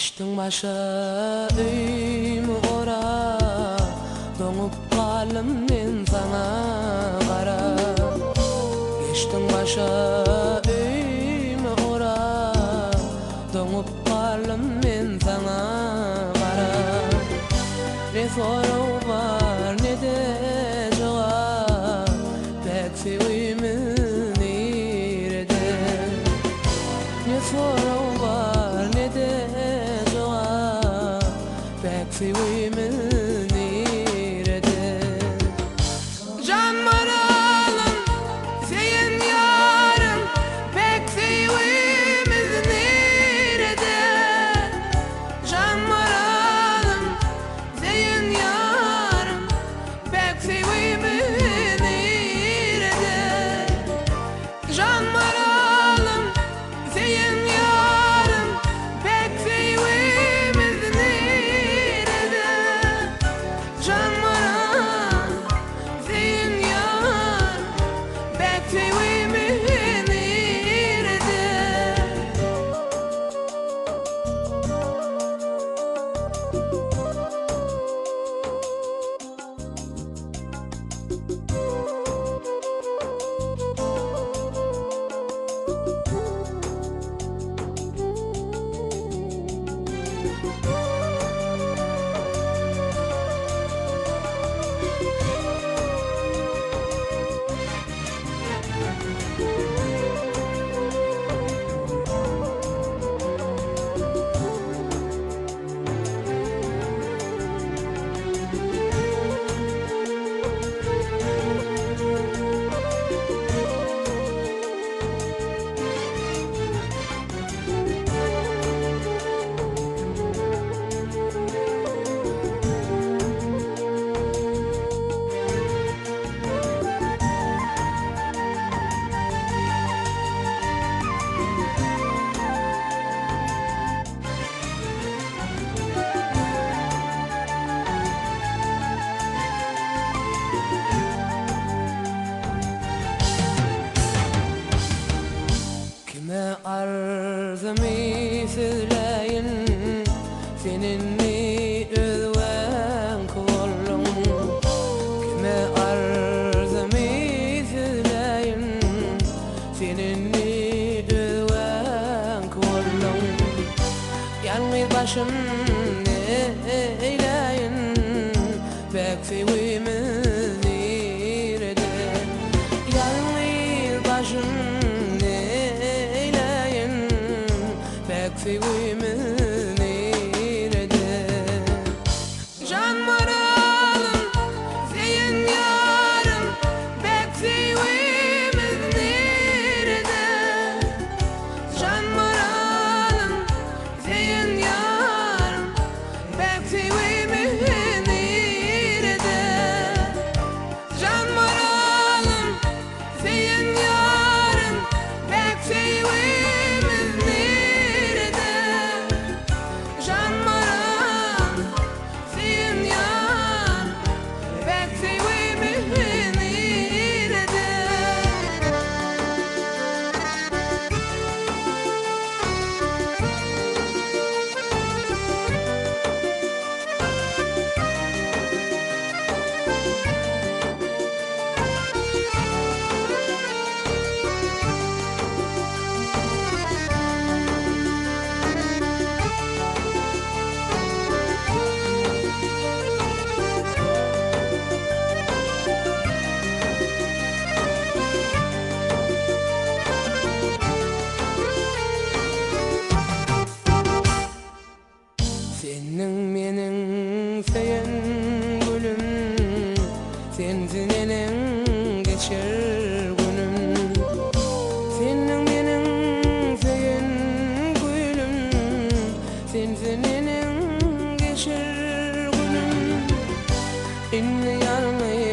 Geçtin başa öymü ora, donup kalım men sana kara. Geçtin başa öymü ora, donup kalım men sana kara. Ne soru var ne de cevap, pek sevimim nerede? Ne soru var ne de cevap, pek sevimim nerede? Can maralım senin yarın, pek sevimimiz nerede? Can maralım senin yarın, pek sevimimiz nerede? Can maralım senin yarın, pek sevimimiz nerede? Can maralım senin yarın, pek sevimimiz nerede? Kime arzımı söyleyin, seninle özven kolum. Kime arzımı söyleyin, seninle özven kolum. Yalnız başım eyleyin, pek sevimimiz nerede? Yalnız başım pek sevimimiz nerede? Can maralım senin yarın, pek sevimimiz nerede? Can maralım senin yarın, pek sevimimiz nerede? Can maralım senin yarın, pek sevimimiz senin benim seyen gülüm, sensin enin geçer günüm. Senin benim seyen gülüm, sensin enin geçer günüm. İnni yalnız